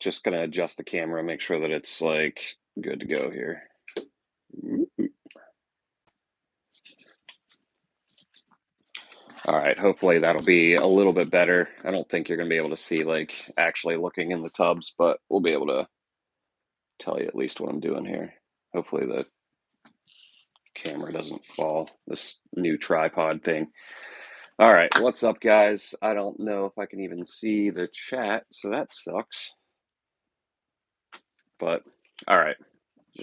just going to adjust the camera, make sure that it's like good to go here. All right, hopefully that'll be a little bit better. I don't think you're going to be able to see like actually looking in the tubs, but we'll be able to tell you at least what I'm doing here. Hopefully the camera doesn't fall, this new tripod thing. All right, what's up, guys? I don't know if I can even see the chat, so that sucks. But all right,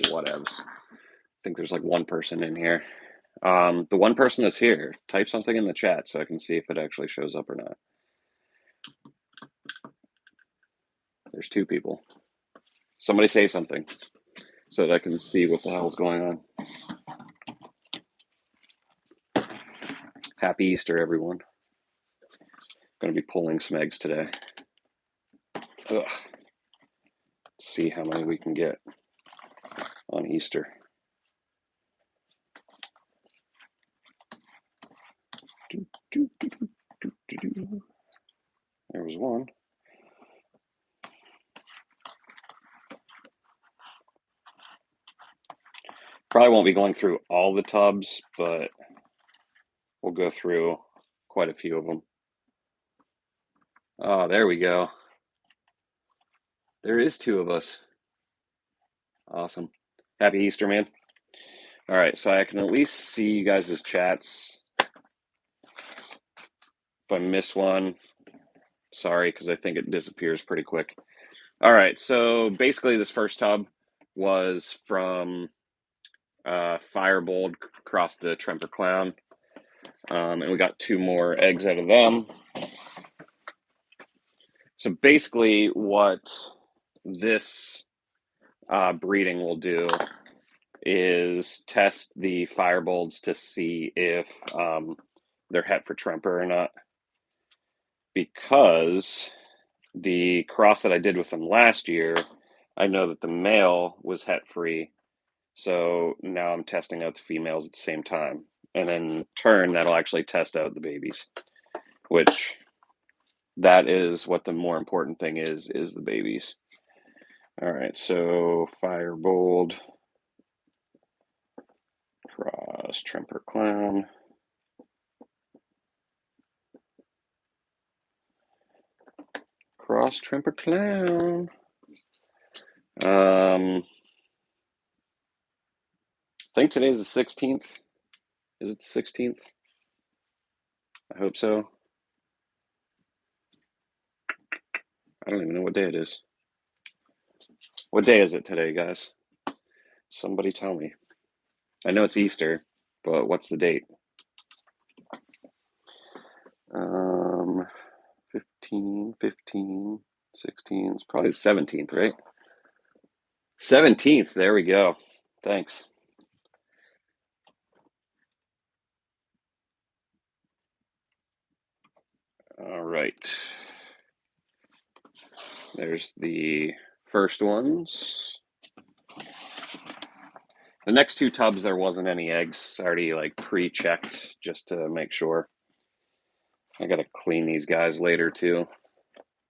whatevs. I think there's like one person in here. The one person that's here, type something in the chat so I can see if it actually shows up or not. There's two people. Somebody say something so that I can see what the hell's going on. Happy Easter, everyone. Going to be pulling some eggs today. Ugh. See how many we can get on Easter. There was one. Probably won't be going through all the tubs, but we'll go through quite a few of them. Oh, there we go. There is two of us. Awesome. Happy Easter, man. All right, so I can at least see you guys' chats. If I miss one, sorry, because I think it disappears pretty quick. All right, so basically this first tub was from Firebolt across the Tremper Clown. And we got two more eggs out of them. So basically what this breeding will do is test the Firebolts to see if they're het for Tremper or not. Because the cross that I did with them last year, I know that the male was het free. So now I'm testing out the females at the same time. And in turn, that'll actually test out the babies, which that is what the more important thing is the babies. All right, so Firebolt cross Tremper Clown. Cross Tremper Clown. I think today's the 16th. Is it the 16th? I hope so. I don't even know what day it is. What day is it today, guys? Somebody tell me. I know it's Easter, but what's the date? 15, 16. It's probably the 17th, right? 17th. There we go. Thanks. All right. There's the first ones. The next two tubs, there wasn't any eggs. Already like pre-checked just to make sure. I gotta clean these guys later too.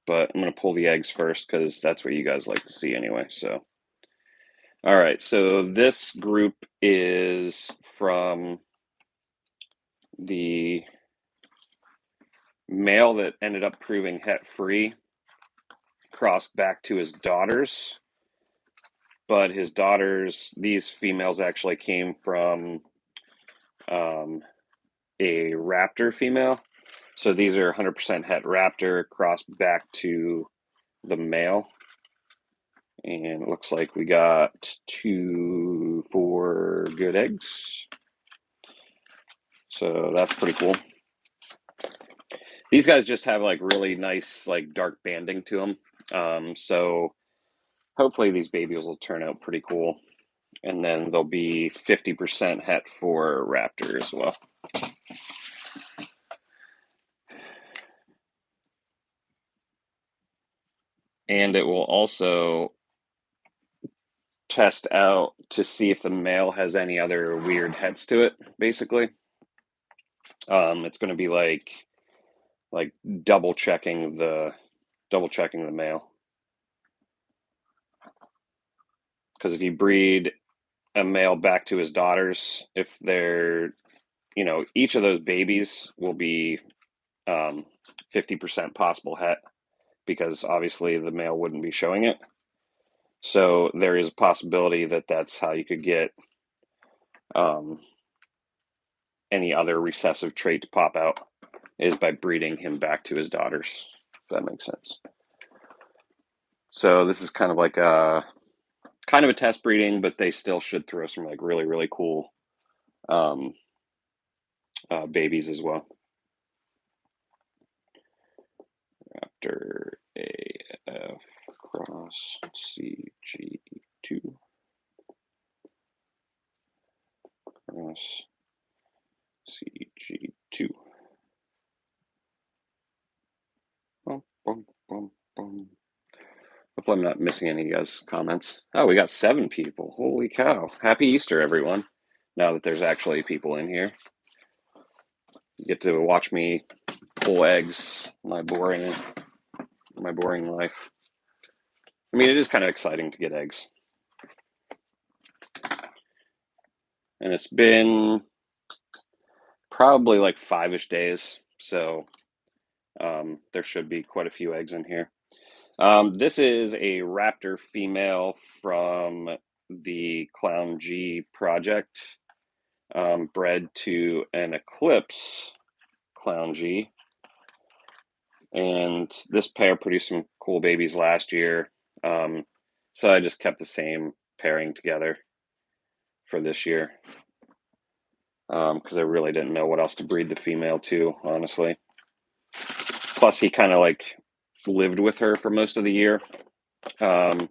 But I'm gonna pull the eggs first because that's what you guys like to see anyway. So, all right. So this group is from the male that ended up proving het free, crossed back to his daughters. But his daughters, these females actually came from a raptor female. So these are 100% het raptor crossed back to the male. And it looks like we got 4 good eggs. So that's pretty cool. These guys just have like really nice like dark banding to them. So hopefully these babies will turn out pretty cool. And then they'll be 50% het for raptor as well. And it will also test out to see if the male has any other weird heads to it, basically. It's going to be like double checking the male. Because if you breed a male back to his daughters, if they're, each of those babies will be 50% possible het, because obviously the male wouldn't be showing it. So there is a possibility that that's how you could get any other recessive trait to pop out, is by breeding him back to his daughters, if that makes sense. So this is kind of like a test breeding, but they still should throw some like really, really cool babies as well. Raptor AF cross CG2 cross CG2. Bum, bum, bum, bum. Hopefully I'm not missing any of you guys' comments. Oh, we got 7 people. Holy cow. Happy Easter, everyone. Now that there's actually people in here. You get to watch me pull eggs, my boring life. I mean, it is kind of exciting to get eggs. And it's been probably like 5-ish days, so there should be quite a few eggs in here. This is a raptor female from the Clown G project, bred to an eclipse Clown G. And this pair produced some cool babies last year. So I just kept the same pairing together for this year, because I really didn't know what else to breed the female to, honestly. Plus, he kind of like lived with her for most of the year, and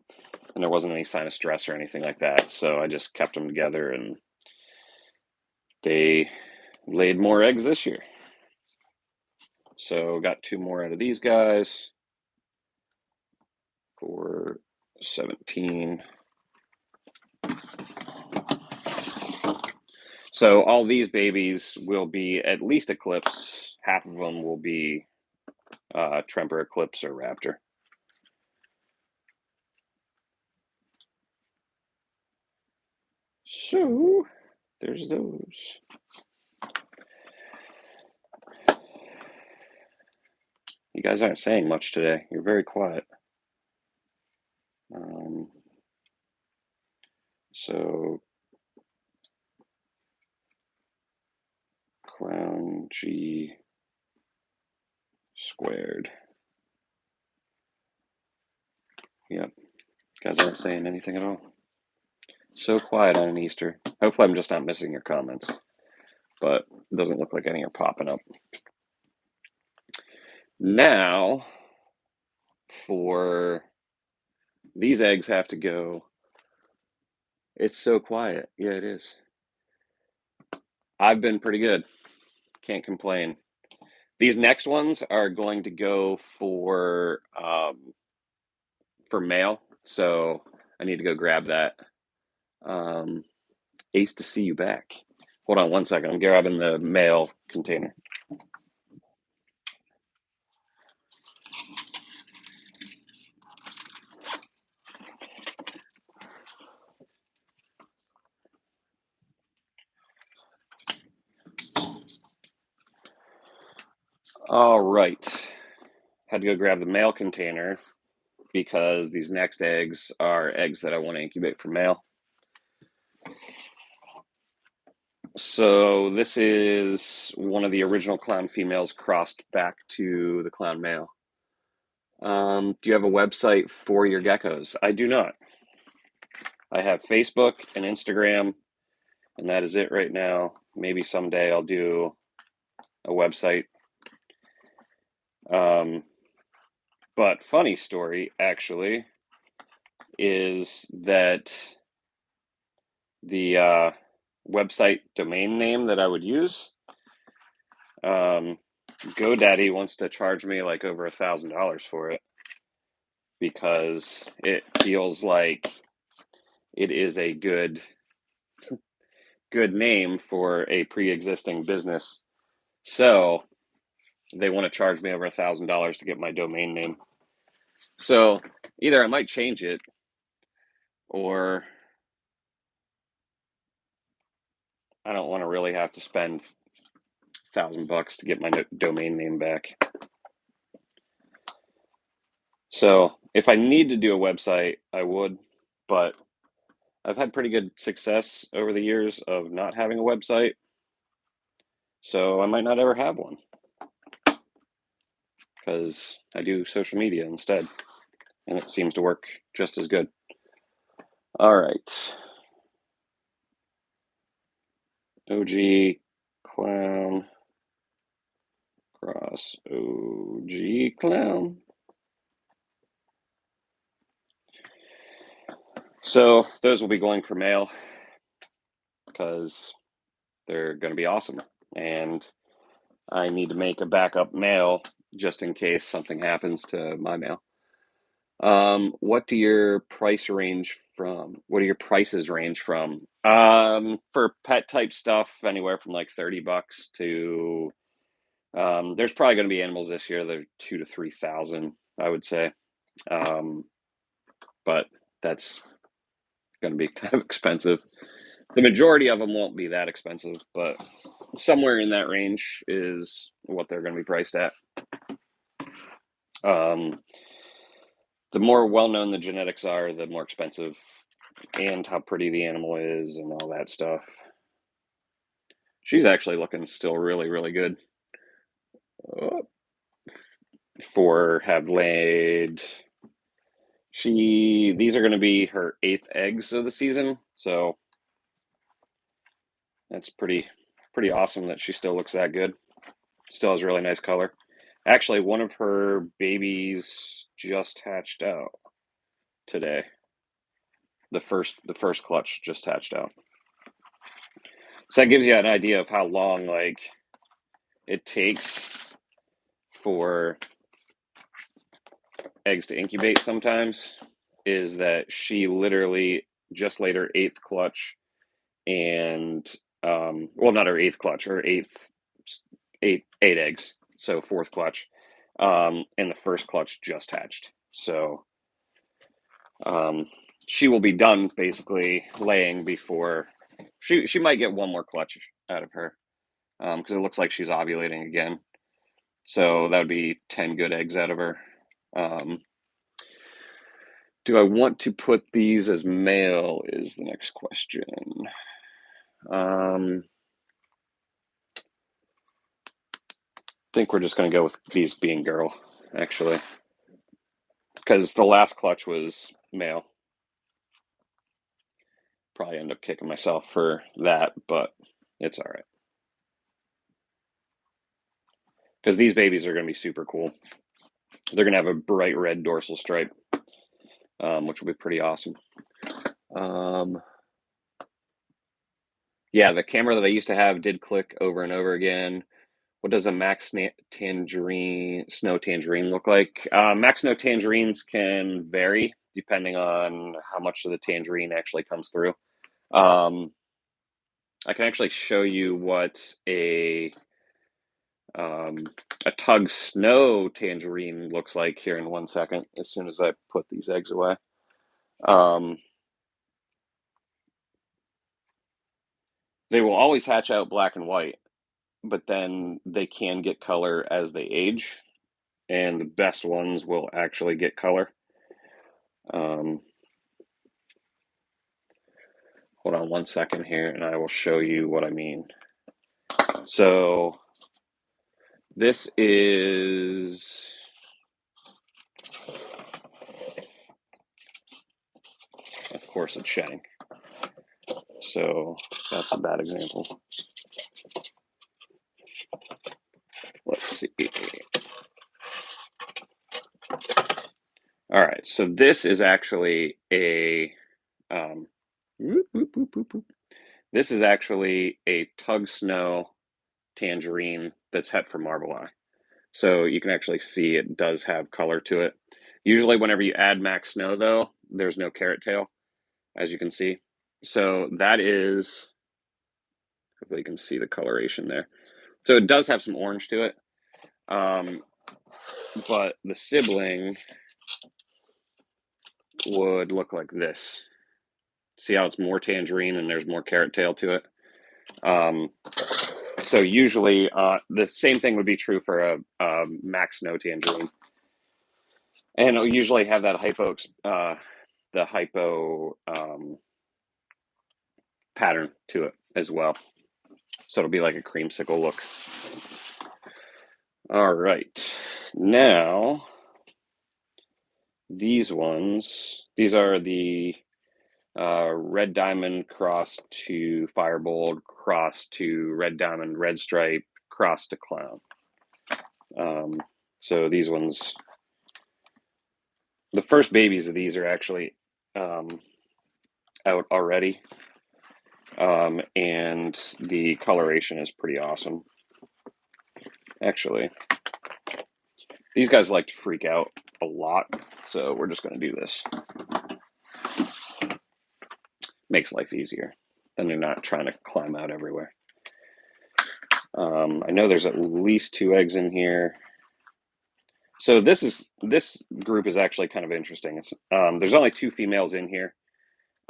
there wasn't any sign of stress or anything like that. So I just kept them together, and they laid more eggs this year. So got 2 more out of these guys for 17. So all these babies will be at least eclipse. Half of them will be Tremper, eclipse, or raptor. So there's those. You guys aren't saying much today. You're very quiet. So Clown G squared. Yep. You guys aren't saying anything at all. So quiet on an Easter. Hopefully I'm just not missing your comments, but it doesn't look like any are popping up. Now, for these eggs have to go. It's so quiet. Yeah, it is. I've been pretty good. Can't complain. These next ones are going to go for mail, so I need to go grab that. Ace to see you back. Hold on one second. I'm grabbing the mail container. All right. Had to go grab the mail container because these next eggs are eggs that I want to incubate for male. So this is one of the original clown females crossed back to the clown male. Do you have a website for your geckos? I do not. I have Facebook and Instagram, and that is it right now. Maybe someday I'll do a website. But funny story, actually, is that the website domain name that I would use, GoDaddy wants to charge me like over $1,000 for it, because it feels like it is a good name for a pre-existing business. So they want to charge me over $1,000 to get my domain name. So either I might change it, or I don't want to really have to spend $1,000 to get my domain name back. So if I need to do a website, I would, but I've had pretty good success over the years of not having a website, so I might not ever have one because I do social media instead, and it seems to work just as good. All right. OG clown cross OG clown. So those will be going for mail because they're going to be awesome. And I need to make a backup mail just in case something happens to my mail. What do your prices range from? For pet type stuff, anywhere from like $30 to there's probably going to be animals this year that are 2,000 to 3,000, I would say. But that's going to be kind of expensive. The majority of them won't be that expensive, but somewhere in that range is what they're going to be priced at. The more well-known the genetics are, the more expensive, and how pretty the animal is and all that stuff. She's actually looking still really, really good. For have laid. These are going to be her 8th eggs of the season, so that's pretty awesome that she still looks that good. Still has really nice color. Actually, one of her babies just hatched out today. The first clutch just hatched out. So that gives you an idea of how long like it takes for eggs to incubate sometimes. Is that she literally just laid her 8th clutch, and well, not her 8th clutch, her eight eggs, so 4th clutch, and the first clutch just hatched. So she will be done basically laying before she might get one more clutch out of her, because it looks like she's ovulating again. So that would be 10 good eggs out of her. Do I want to put these as male is the next question. I think we're just going to go with these being girl, actually, because the last clutch was male. Probably end up kicking myself for that, but it's all right. Because these babies are going to be super cool. They're going to have a bright red dorsal stripe, which will be pretty awesome. Yeah, the camera that I used to have did click over and over again. What does a max snow tangerine look like? Max snow tangerines can vary depending on how much of the tangerine actually comes through. I can actually show you what a Tug Snow tangerine looks like here in 1 second, as soon as I put these eggs away. They will always hatch out black and white, but then they can get color as they age, and the best ones will actually get color. Hold on 1 second here, and I will show you what I mean. So this is, of course, it's shedding. So that's a bad example. Let's see. All right, so this is actually a this is actually a Tug Snow tangerine that's het for Marble Eye. So you can actually see it does have color to it. Usually whenever you add Max Snow, though, there's no carrot tail, as you can see. So that is, hopefully you can see the coloration there. So it does have some orange to it. But the sibling would look like this. See how it's more tangerine and there's more carrot tail to it? So usually the same thing would be true for a max snow tangerine. And it'll usually have that the hypo pattern to it as well. So it'll be like a creamsicle look. All right. Now, these are the red diamond cross to firebolt, cross to red diamond, red stripe, cross to clown. So these ones, the first babies of these are actually out already. And the coloration is pretty awesome. Actually, these guys like to freak out a lot, so we're just going to do this. Makes life easier. Then they're not trying to climb out everywhere. I know there's at least 2 eggs in here. So this group is actually kind of interesting. It's there's only 2 females in here,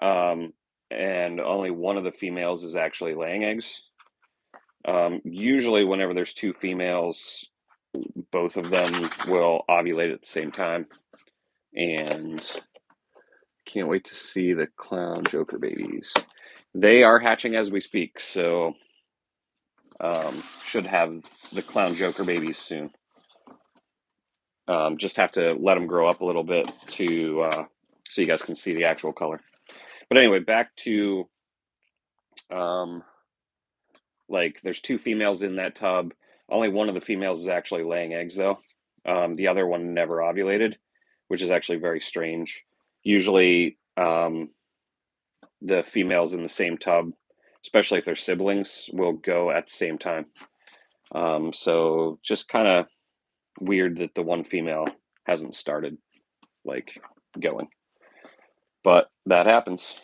and only one of the females is actually laying eggs. Usually, whenever there's 2 females, both of them will ovulate at the same time, and can't wait to see the clown joker babies. They are hatching as we speak, so should have the clown joker babies soon. Just have to let them grow up a little bit to so you guys can see the actual color. But anyway, back to like there's 2 females in that tub. Only one of the females is actually laying eggs though. The other one never ovulated, which is actually very strange. Usually the females in the same tub, especially if they're siblings, will go at the same time. So just kind of weird that the one female hasn't started like going, but that happens.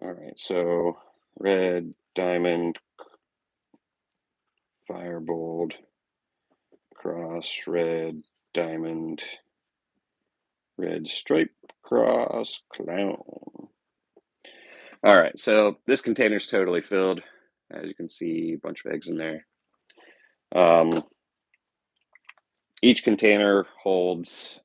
All right, so red diamond, firebolt, cross, red diamond, red stripe, cross, clown. All right, so this container's totally filled. As you can see, a bunch of eggs in there. Each container holds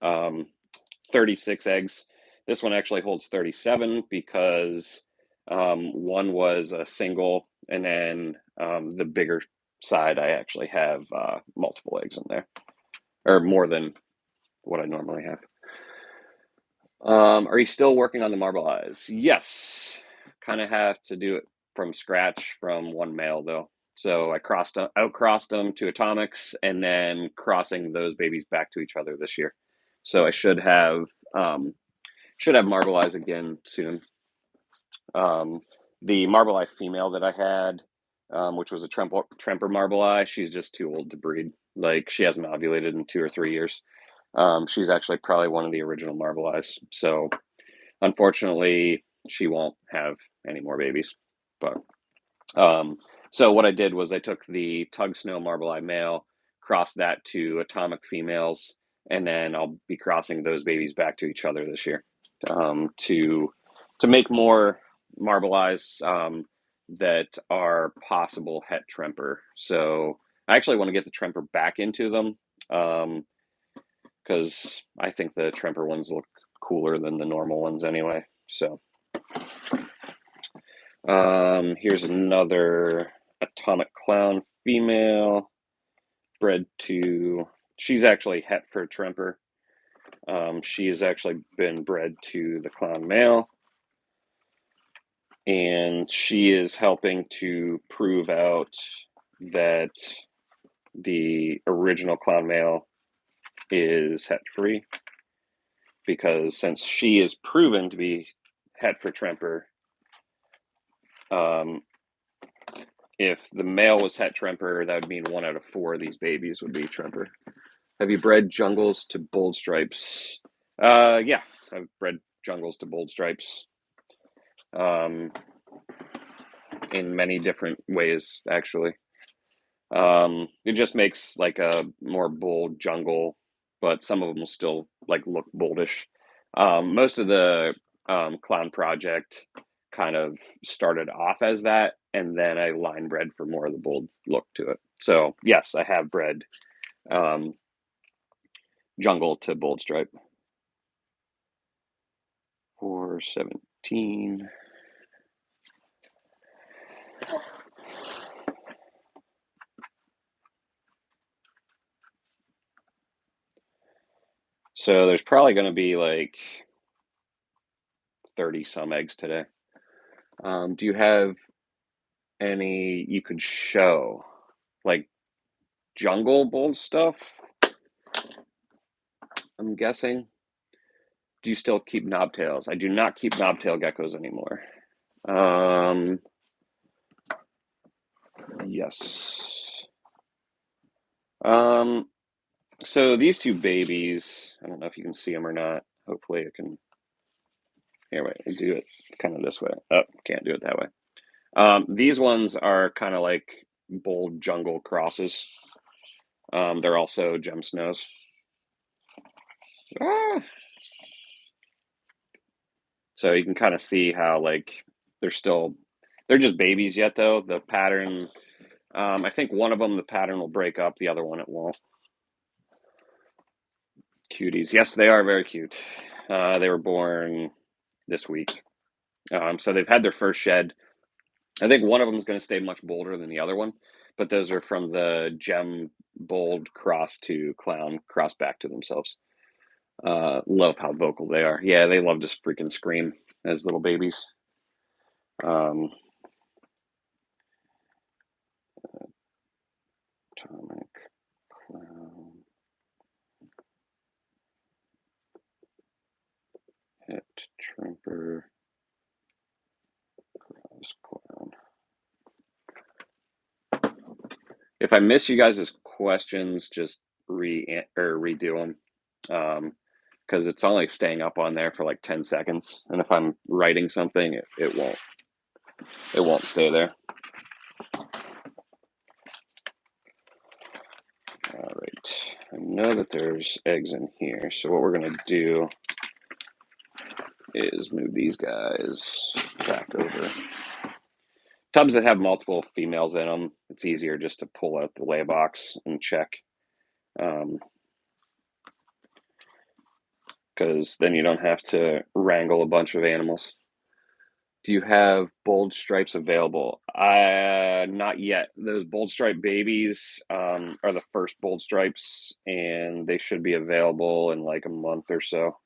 36 eggs. This one actually holds 37 because one was a single, and then the bigger side, I actually have multiple eggs in there, or more than what I normally have. Are you still working on the marble eyes? Yes. Kind of have to do it from scratch from one male though. So I outcrossed them to atomics, and then crossing those babies back to each other this year. So I should have marble eyes again soon. The marble eye female that I had, which was a Tremper marble eye, she's just too old to breed. Like she hasn't ovulated in 2 or 3 years. She's actually probably one of the original marble eyes. So unfortunately, she won't have any more babies. But so what I did was I took the Tug Snow marble eye male, crossed that to atomic females, and then I'll be crossing those babies back to each other this year to make more marble eyes that are possible het Tremper. So I actually want to get the Tremper back into them because I think the Tremper ones look cooler than the normal ones anyway. So here's another atomic clown female bred to, she's actually het for Tremper. She has actually been bred to the clown male, and she is helping to prove out that the original clown male is het free, because since she is proven to be het for Tremper, if the male was het Tremper, that would mean 1 out of 4 of these babies would be Tremper. Have you bred jungles to bold stripes? Yeah, I've bred jungles to bold stripes in many different ways, actually. It just makes like a more bold jungle, but some of them will still like look boldish. Most of the clown project kind of started off as that, and then I line bred for more of the bold look to it. So yes, I have bred jungle to bold stripe. 417. So there's probably going to be like 30 some eggs today. Do you have any you could show, like jungle bold stuff? I'm guessing. Do you still keep knobtails? I do not keep knobtail geckos anymore. Yes. So these two babies, I don't know if you can see them or not. Hopefully it can. Here, wait, I do it kind of this way. Oh, can't do it that way. These ones are kind of like bold jungle crosses. They're also gem snows. Ah! So you can kind of see how like they're just babies yet though. The pattern, I think one of them the pattern will break up, the other one it won't. Cuties, yes, they are very cute. They were born this week, so they've had their first shed. I think one of them is going to stay much bolder than the other one, but those are from the gem bold cross to clown cross back to themselves. Love how vocal they are. Yeah, they love to freaking scream as little babies. Atomic clown. Hit trimper. Cross clown. If I miss you guys' questions, just redo them. Because it's only staying up on there for like 10 seconds. And if I'm writing something, it won't stay there. All right, I know that there's eggs in here, so what we're gonna do is move these guys back over. Tubs that have multiple females in them, it's easier just to pull out the lay box and check. Because then you don't have to wrangle a bunch of animals. Do you have bold stripes available? Not yet. Those bold stripe babies are the first bold stripes, and they should be available in like a month or so.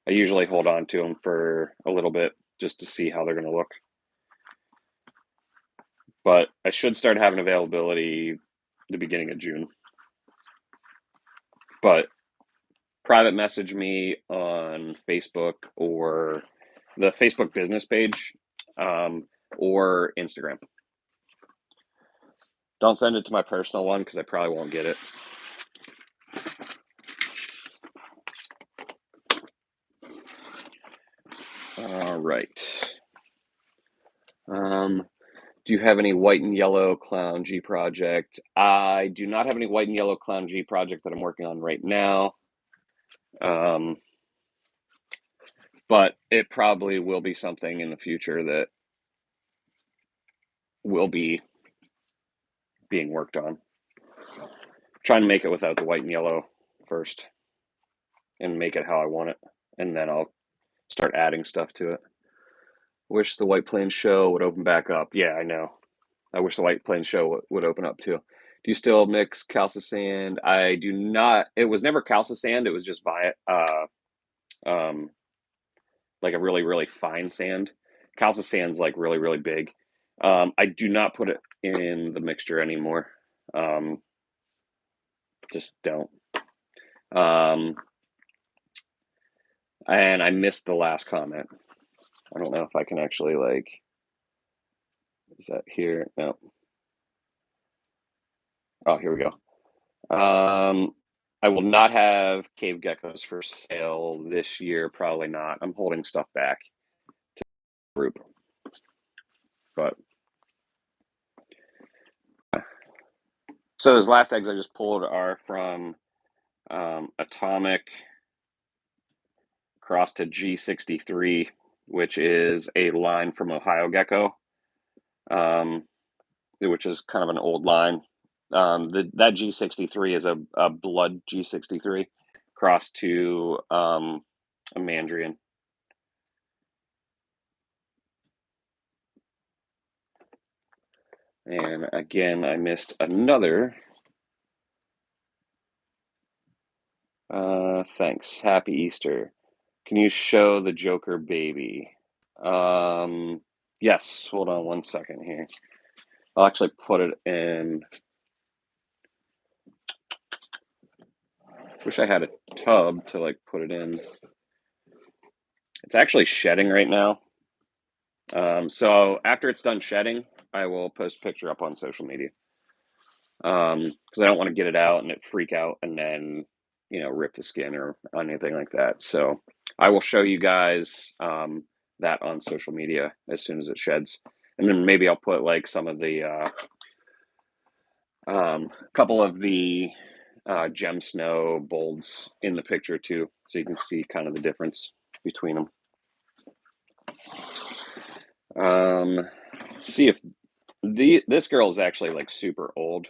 I usually hold on to them for a little bit just to see how they're going to look. But I should start having availability the beginning of June. But private message me on Facebook or the Facebook business page or Instagram. Don't send it to my personal one because I probably won't get it. All right. Do you have any white and yellow clown G project? I do not have any white and yellow clown G project that I'm working on right now. But it probably will be something in the future that will be being worked on. Trying to make it without the white and yellow first and make it how I want it. And then I'll start adding stuff to it. Wish the White Plains show would open back up. Yeah, I know. I wish the White Plains show would open up too. Do you still mix calca sand? I do not. It was never calca sand. It was just like a really, really fine sand. Calca sand's like really, really big. I do not put it in the mixture anymore. Just don't. And I missed the last comment. I don't know if I can actually like. Is that here? No. Oh, here we go. I will not have cave geckos for sale this year. Probably not. I'm holding stuff back to the group. But so those last eggs I just pulled are from Atomic crossed to G63, which is a line from Ohio Gecko. which is kind of an old line. That G63 is a blood G63 crossed to a Mandrian. And again, I missed another. Thanks. Happy Easter. Can you show the Joker baby? Yes. Hold on one second here. I'll actually put it in. Wish I had a tub to like put it in. It's actually shedding right now. So after it's done shedding, I will post a picture up on social media. Because I don't want to get it out and it freak out and then, rip the skin or anything like that. So I will show you guys that on social media as soon as it sheds. And then maybe I'll put like some of the, couple of the gem snow bolds in the picture too. So you can see kind of the difference between them. See if this girl is actually like super old.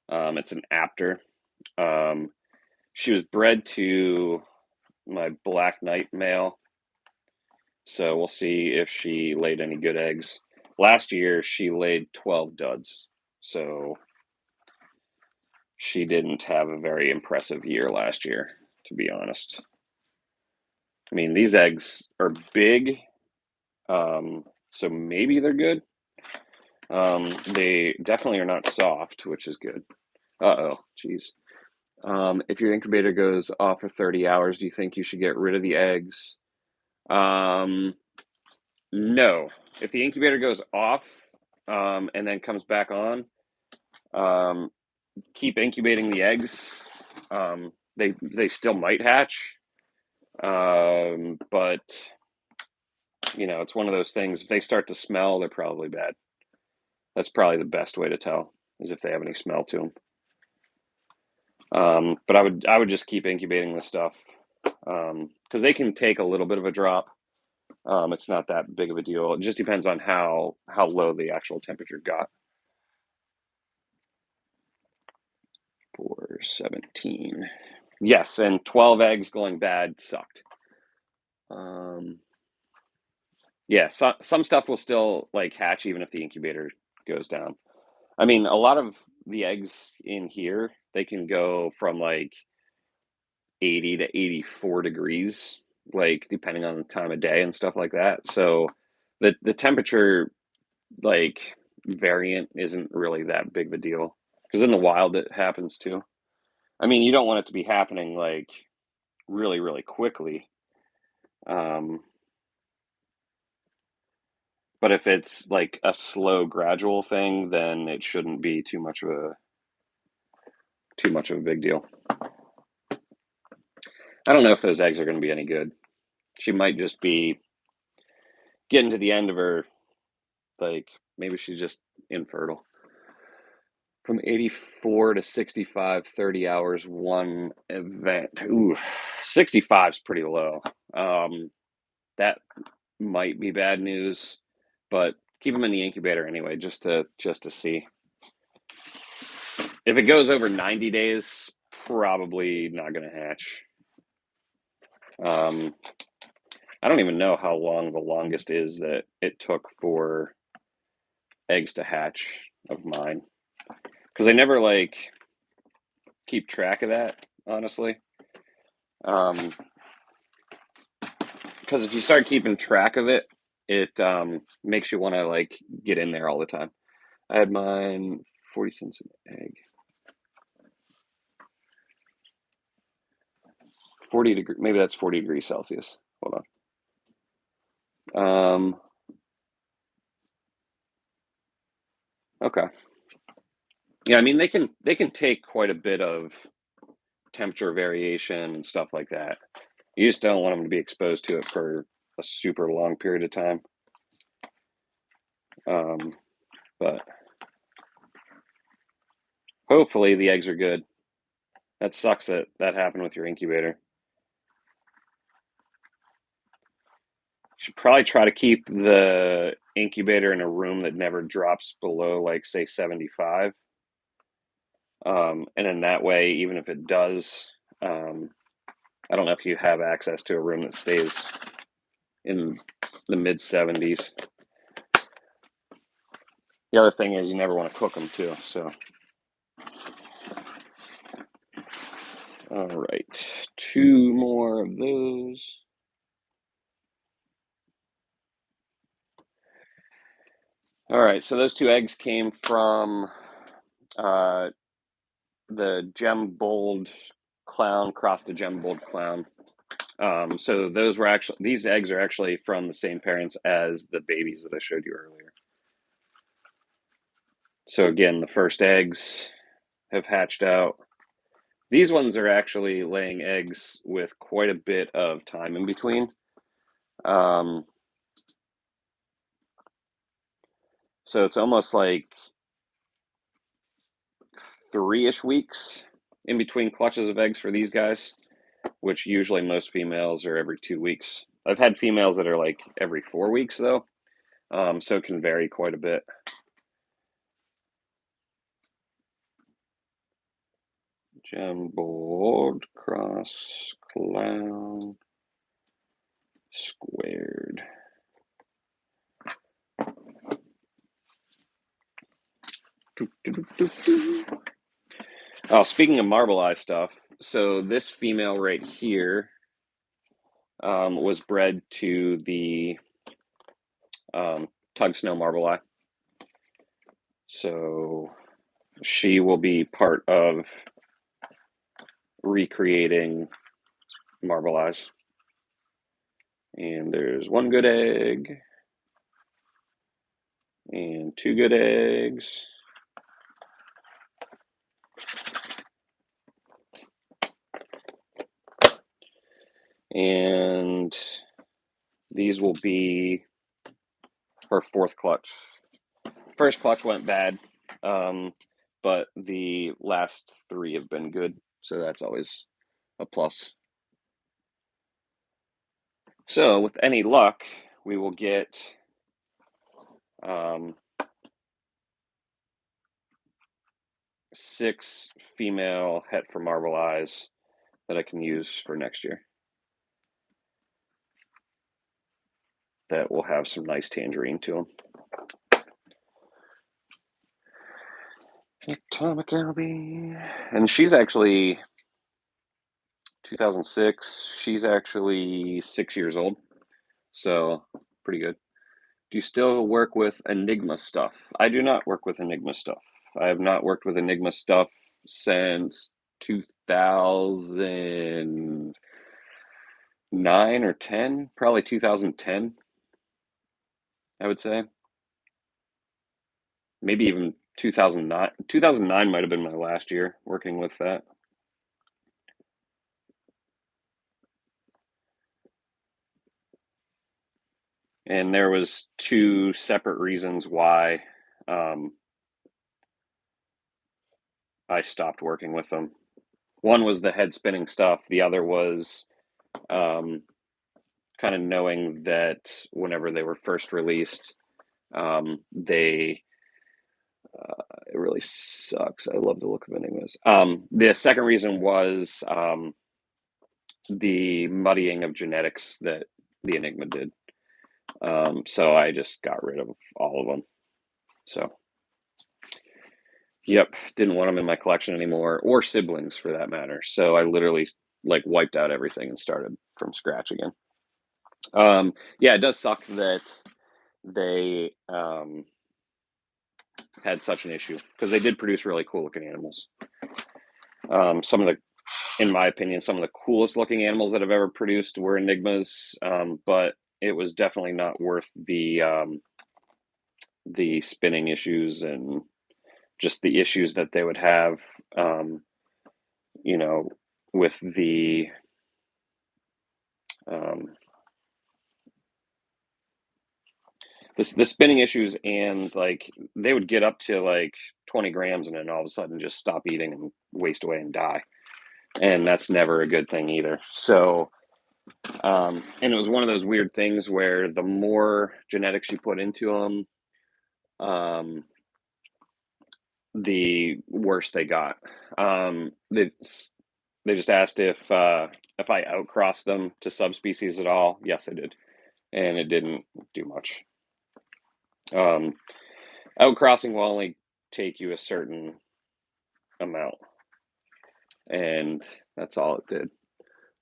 It's an apter. She was bred to my Black Knight male, so we'll see if she laid any good eggs. Last year she laid 12 duds, so she didn't have a very impressive year last year, to be honest. I mean, these eggs are big, so maybe they're good. They definitely are not soft, which is good. Uh-oh, geez. If your incubator goes off for 30 hours, do you think you should get rid of the eggs? No. If the incubator goes off and then comes back on, keep incubating the eggs. They still might hatch, but it's one of those things. If they start to smell, they're probably bad. That's probably the best way to tell, is if they have any smell to them. But I would just keep incubating this stuff because they can take a little bit of a drop. It's not that big of a deal. It just depends on how low the actual temperature got. 417. Yes, and 12 eggs going bad sucked. Yeah, some stuff will still like hatch even if the incubator goes down. I mean, a lot of the eggs in here, they can go from like 80 to 84 degrees, like depending on the time of day and stuff like that. So the temperature like variant isn't really that big of a deal because in the wild it happens too. I mean, you don't want it to be happening like really, really quickly. But if it's like a slow, gradual thing, then it shouldn't be too much of a big deal. I don't know if those eggs are going to be any good. She might just be getting to the end of her, like maybe she's just infertile. From 84 to 65, 30 hours, one event. Ooh, 65 is pretty low. That might be bad news, but keep them in the incubator anyway, just to see. If it goes over 90 days, probably not going to hatch. I don't even know how long the longest is that it took for eggs to hatch of mine, because I never like keep track of that, honestly. Because if you start keeping track of it, it makes you want to like get in there all the time. I had mine 40 cents an egg. 40 degree, maybe that's 40 degrees Celsius. Hold on. Okay. Yeah, I mean they can take quite a bit of temperature variation and stuff like that. You just don't want them to be exposed to it for a super long period of time. But hopefully the eggs are good. That sucks that happened with your incubator. You should probably try to keep the incubator in a room that never drops below, like, say 75. And in that way, even if it does, I don't know if you have access to a room that stays in the mid 70s. The other thing is you never want to cook them too. So, all right, 2 more of those. All right, so those 2 eggs came from the gem bold clown crossed a gem bold clown. So these eggs are actually from the same parents as the babies that I showed you earlier. So again, the first eggs have hatched out. These ones are actually laying eggs with quite a bit of time in between. So it's almost like 3-ish weeks in between clutches of eggs for these guys, which usually most females are every 2 weeks. I've had females that are like every 4 weeks though, so it can vary quite a bit. Gembold cross clown squared. Oh, speaking of marble eye stuff, so this female right here was bred to the Tug Snow marble eye. So she will be part of recreating marble eyes. And there's 1 good egg and 2 good eggs. And these will be her 4th clutch. First clutch went bad, but the last 3 have been good, so that's always a plus. So with any luck, we will get 6 female het for marble eyes that I can use for next year. That will have some nice tangerine to them. Atomic Albie. And she's actually 2006. She's actually 6 years old. So pretty good. Do you still work with Enigma stuff? I do not work with Enigma stuff. I have not worked with Enigma stuff since 2009 or 10, probably 2010, I would say. Maybe even 2009. 2009 might have been my last year working with that. And there was 2 separate reasons why I stopped working with them. One was the head spinning stuff. The other was kind of knowing that whenever they were first released, it really sucks. I love the look of enigmas. The second reason was the muddying of genetics that the enigma did. So I just got rid of all of them. So, yep, didn't want them in my collection anymore, or siblings for that matter. So I literally like wiped out everything and started from scratch again. Yeah, it does suck that they had such an issue because they did produce really cool looking animals. Some of the, in my opinion, some of the coolest looking animals that I've ever produced were enigmas, but it was definitely not worth the spinning issues and just the issues that they would have, you know, with the the spinning issues, and like they would get up to like 20 grams and then all of a sudden just stop eating and waste away and die, and that's never a good thing either. So And it was one of those weird things where the more genetics you put into them, the worse they got. They just asked if I outcrossed them to subspecies at all. Yes, I did, and it didn't do much. Um, Outcrossing will only take you a certain amount, and that's all it did.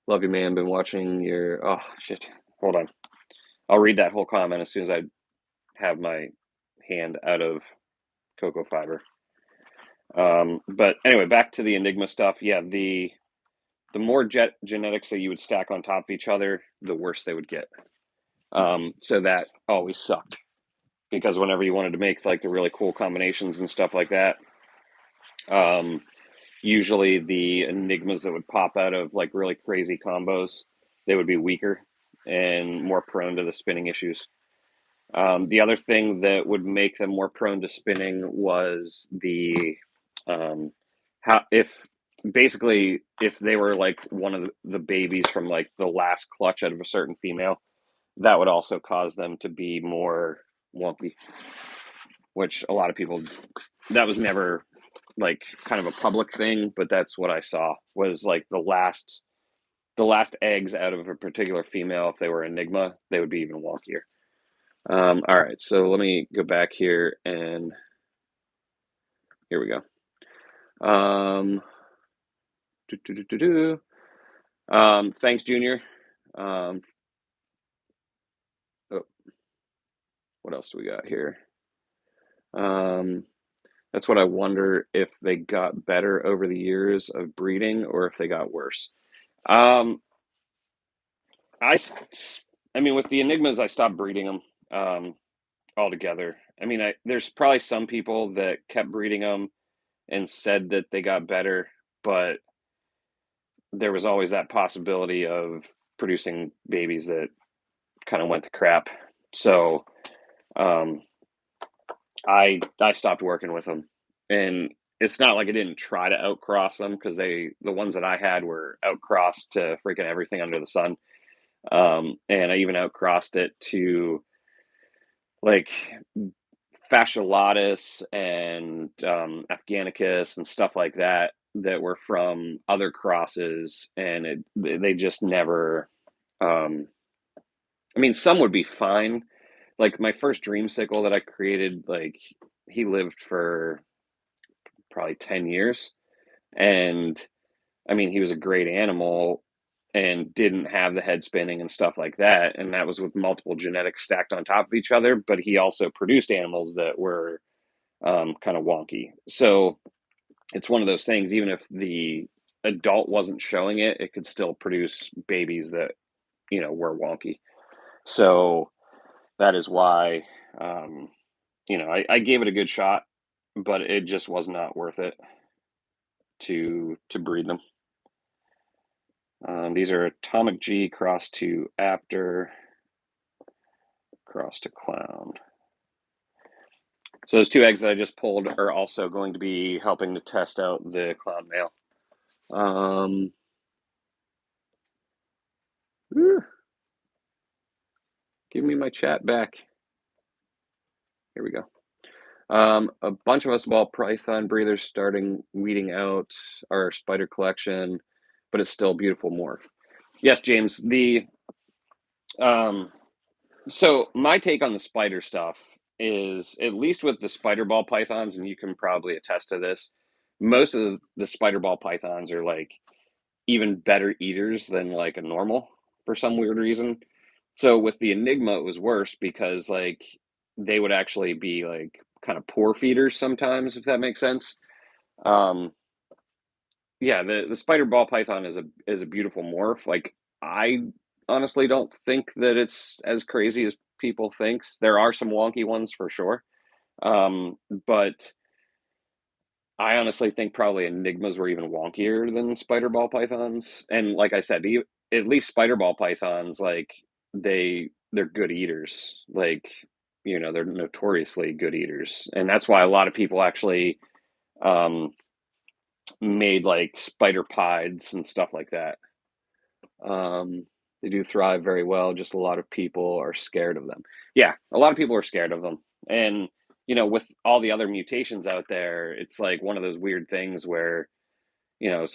Love you, man. Been watching your. Oh shit! Hold on. I'll read that whole comment as soon as I have my hand out of cocoa fiber. But anyway, back to the enigma stuff. Yeah, the more genetics that you would stack on top of each other, the worse they would get. So that always sucked because whenever you wanted to make like the really cool combinations and stuff like that, um, usually the enigmas that would pop out of like really crazy combos, they would be weaker and more prone to the spinning issues. The other thing that would make them more prone to spinning was the how if basically if they were like one of the babies from like the last clutch out of a certain female, that would also cause them to be more wonky, which a lot of people, that was never like kind of a public thing, but that's what I saw was like the last eggs out of a particular female, if they were enigma, they would be even wonkier. All right, so let me go back here and here we go. Do, do, do, do, do. Thanks, Junior. Oh, what else do we got here? That's what I wonder if they got better over the years of breeding or if they got worse. Um, I, I mean, with the enigmas, I stopped breeding them altogether. I mean, there's probably some people that kept breeding them and said that they got better, but there was always that possibility of producing babies that kind of went to crap. So um, I stopped working with them, and it's not like I didn't try to outcross them because the ones that I had were outcrossed to freaking everything under the sun, and I even outcrossed it to like fasciolatus and Afghanicus and stuff like that that were from other crosses, and they just never. Um, I mean, some would be fine. Like my first dreamsicle that I created, like he lived for probably 10 years. And I mean, he was a great animal and didn't have the head spinning and stuff like that. And that was with multiple genetics stacked on top of each other. But he also produced animals that were kind of wonky. So it's one of those things, even if the adult wasn't showing it, it could still produce babies that, were wonky. So that is why, um, I gave it a good shot, but it just was not worth it to breed them. These are Atomic G cross to Apter cross to Clown. So those two eggs that I just pulled are also going to be helping to test out the Clown male. Give me my chat back. Here we go. A bunch of us ball python breeders starting weeding out our spider collection, but it's still a beautiful morph. Yes, James. So my take on the spider stuff is, at least with the spider ball pythons, and you can probably attest to this, most of the spider ball pythons are like even better eaters than like a normal for some weird reason. So with the enigma, it was worse because like they would actually be like kind of poor feeders sometimes, if that makes sense. Um, yeah, the spider ball python is a beautiful morph. Like I honestly don't think that it's as crazy as people thinks. There are some wonky ones for sure. But I honestly think probably enigmas were even wonkier than spider ball pythons. And like I said, at least spider ball pythons, like they're good eaters. Like, they're notoriously good eaters. And that's why a lot of people actually um made like spider pies and stuff like that. They do thrive very well. Just a lot of people are scared of them. Yeah, a lot of people are scared of them. And, with all the other mutations out there, it's like one of those weird things where, the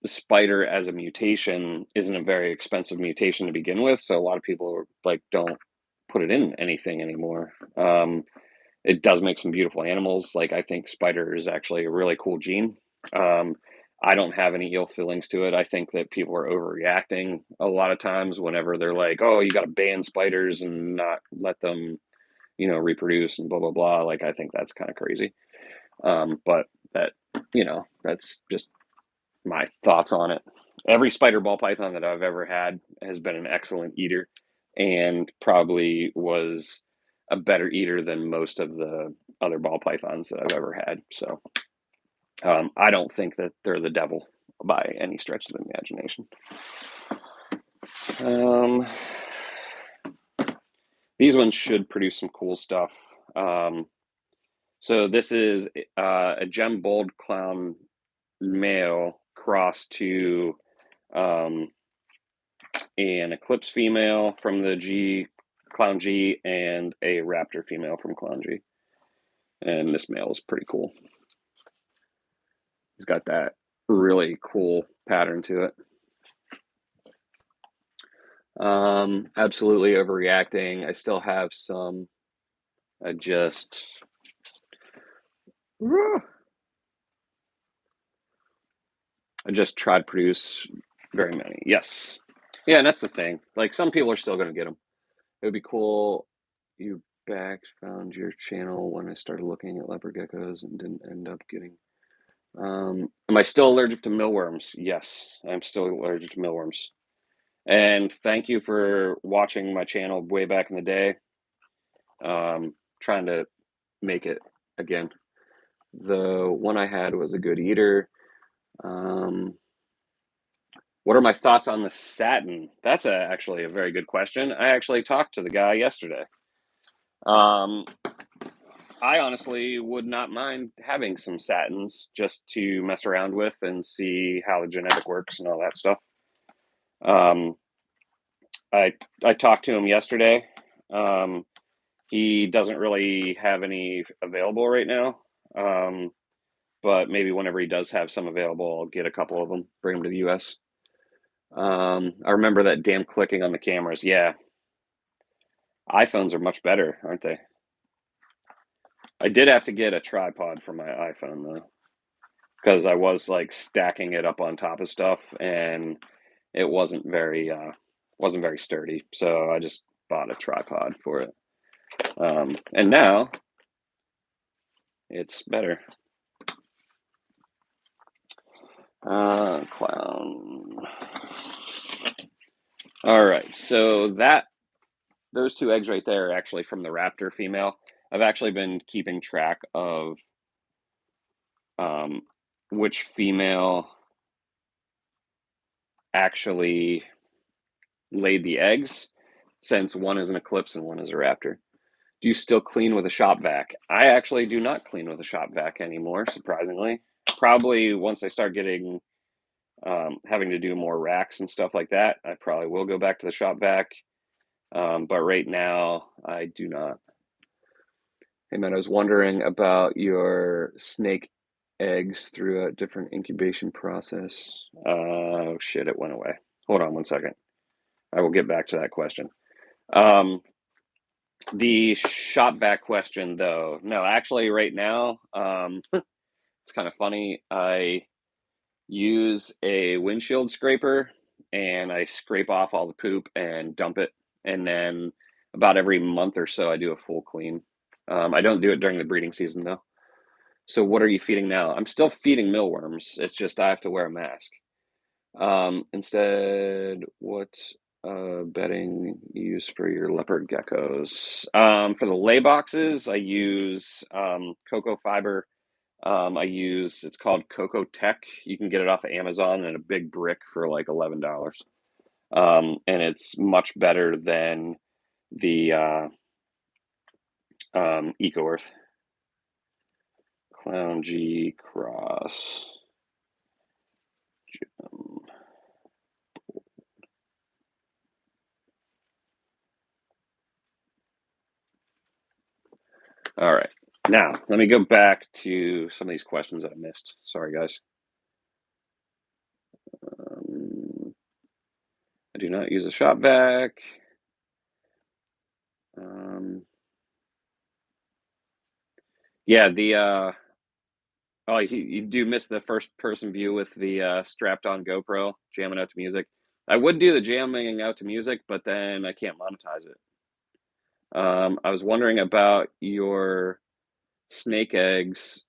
spider as a mutation isn't a very expensive mutation to begin with. So a lot of people like don't put it in anything anymore. It does make some beautiful animals. Like I think spider is actually a really cool gene. Um, I don't have any ill feelings to it. I think that people are overreacting a lot of times whenever they're like, "Oh, you got to ban spiders and not let them, reproduce and blah blah blah." Like I think that's kind of crazy. But that's just my thoughts on it. Every spider ball python that I've ever had has been an excellent eater and probably was a better eater than most of the other ball pythons that I've ever had. So I don't think that they're the devil by any stretch of the imagination. Um, these ones should produce some cool stuff. So this is a gem bold clown male crossed to an eclipse female from the Clown G and a raptor female from Clown G. And this male is pretty cool. He's got that really cool pattern to it. Absolutely overreacting. I still have some. I just tried to produce very many. Yes. Yeah, and that's the thing. Like some people are still going to get them. It would be cool. You found your channel when I started looking at leopard geckos and didn't end up getting. Am I still allergic to mealworms? Yes, I'm still allergic to mealworms. And thank you for watching my channel way back in the day. Trying to make it again. The one I had was a good eater. What are my thoughts on the satin? That's actually a very good question. I actually talked to the guy yesterday. I honestly would not mind having some satins just to mess around with and see how the genetic works and all that stuff. I talked to him yesterday. He doesn't really have any available right now, but maybe whenever he does have some available, I'll get a couple of them, bring them to the U.S. I remember that damn clicking on the cameras. Yeah, iPhones are much better, aren't they? I did have to get a tripod for my iPhone though, because I was like stacking it up on top of stuff, and it wasn't very sturdy. So I just bought a tripod for it, and now it's better. Clown. All right, so those two eggs right there are actually from the raptor female. I've actually been keeping track of which female actually laid the eggs, since one is an eclipse and one is a raptor. Do you still clean with a shop vac? I actually do not clean with a shop vac anymore, surprisingly. Probably once I start getting having to do more racks and stuff like that, I probably will go back to the shop vac. But right now, I do not. Hey man, I was wondering about your snake eggs through a different incubation process. Oh shit, it went away. Hold on one second. I will get back to that question. The shop vac question, though. No, actually, right now, it's kind of funny. I use a windshield scraper and I scrape off all the poop and dump it. And then about every month or so, I do a full clean. I don't do it during the breeding season, though. So, what are you feeding now? I'm still feeding mealworms. It's just I have to wear a mask. Instead, what bedding you use for your leopard geckos? For the lay boxes, I use cocoa fiber. It's called Cocoa Tech. You can get it off of Amazon in a big brick for like $11. And it's much better than the Eco Earth. Clown G Cross. All right. Now, let me go back to some of these questions that I missed. Sorry, guys. I do not use a shop vac. Yeah, oh, you do miss the first person view with the strapped on GoPro jamming out to music. I would do the jamming out to music, but then I can't monetize it. I was wondering about your snake eggs,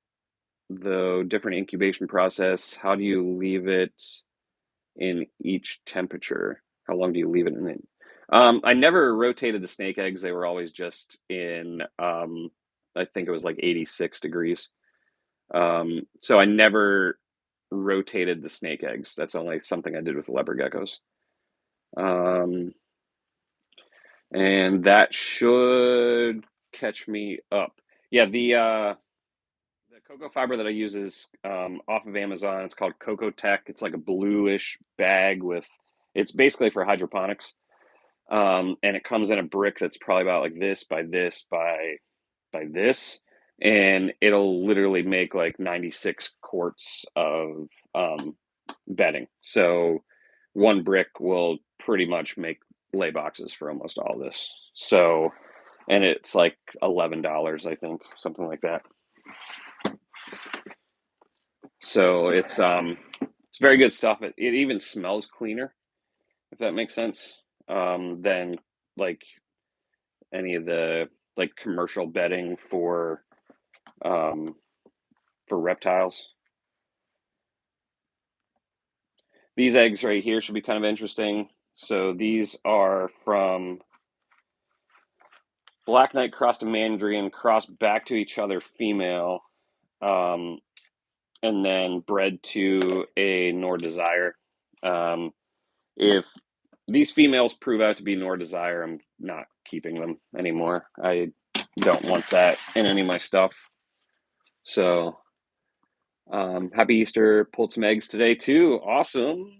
the different incubation process. How do you leave it in each temperature? How long do you leave it in? I never rotated the snake eggs. They were always just in, I think it was like 86 degrees. So I never rotated the snake eggs. That's only something I did with the leopard geckos. And that should catch me up. Yeah, the cocoa fiber that I use is off of Amazon. It's called Cocoa Tech. It's like a bluish bag with. It's basically for hydroponics, and it comes in a brick that's probably about like this by this by this, and it'll literally make like 96 quarts of bedding. So one brick will pretty much make lay boxes for almost all this. So, and it's like $11, I think, something like that. So it's very good stuff. It even smells cleaner, if that makes sense, than like any of the like commercial bedding for reptiles. These eggs right here should be kind of interesting. So these are from Black Knight crossed a Mandarin, crossed back to each other female, um, and then bred to a Nor Desire. If these females prove out to be Nor Desire, I'm not keeping them anymore. I don't want that in any of my stuff. So, happy Easter. Pulled some eggs today too. Awesome.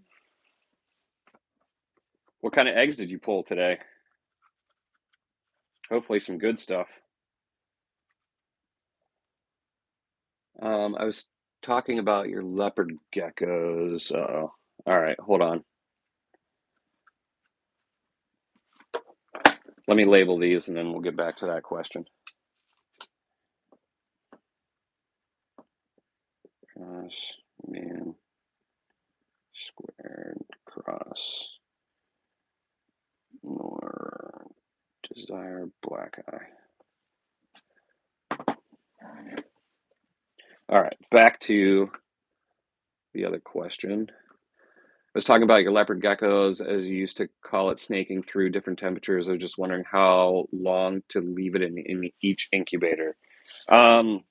What kind of eggs did you pull today? Hopefully some good stuff. I was talking about your leopard geckos. All right, hold on. Let me label these and then we'll get back to that question. Cross, man, squared, cross, nor, desire, black eye. All right, back to the other question. I was talking about your leopard geckos, as you used to call it, snaking through different temperatures. I was just wondering how long to leave it in each incubator. Um,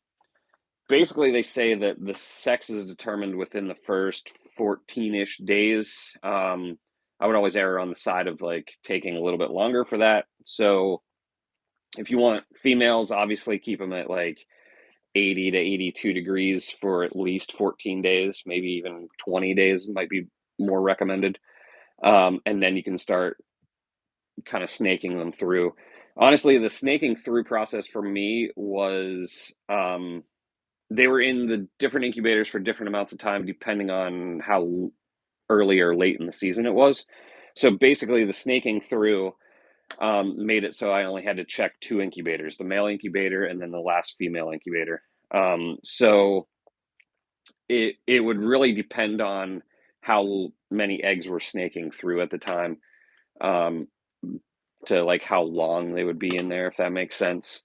Basically, they say that the sex is determined within the first 14-ish days. I would always err on the side of like taking a little bit longer for that. So if you want females, obviously keep them at like 80 to 82 degrees for at least 14 days, maybe even 20 days might be more recommended. And then you can start kind of snaking them through. Honestly, the snaking through process for me was they were in the different incubators for different amounts of time, depending on how early or late in the season it was. So basically, the snaking through made it so I only had to check two incubators, the male incubator and then the last female incubator. So it would really depend on how many eggs were snaking through at the time, um, to like how long they would be in there, if that makes sense.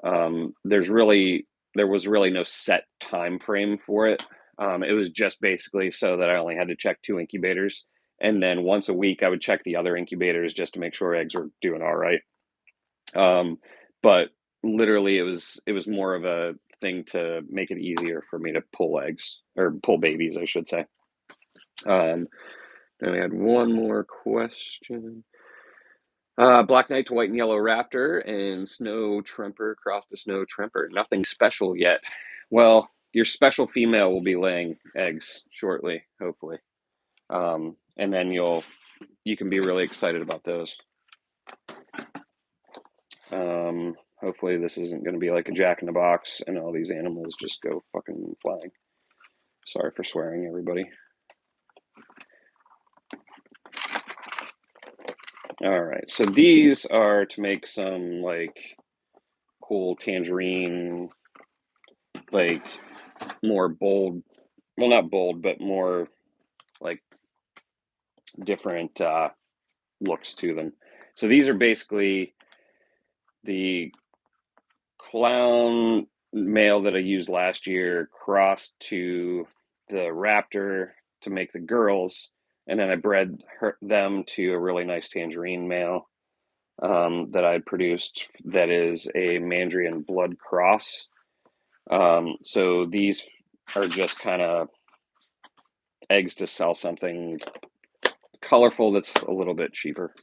There was really no set time frame for it. It was just basically so that I only had to check two incubators, and then once a week I would check the other incubators just to make sure eggs were doing all right. But literally, it was more of a thing to make it easier for me to pull eggs or pull babies, I should say. Um, then we had one more question. Black Knight to White and Yellow Raptor and Snow Tremper crossed to Snow Tremper. Nothing special yet. Well, your special female will be laying eggs shortly, hopefully, and then you can be really excited about those. Hopefully this isn't going to be like a Jack in the Box and all these animals just go fucking flying. Sorry for swearing, everybody. All right, so these are to make some like cool tangerine, like more bold, well, not bold, but more like different looks to them. So these are basically the clown male that I used last year crossed to the raptor to make the girls, and then I bred them to a really nice tangerine male that I had produced that is a Mandrian blood cross. So these are just kind of eggs to sell something colorful that's a little bit cheaper,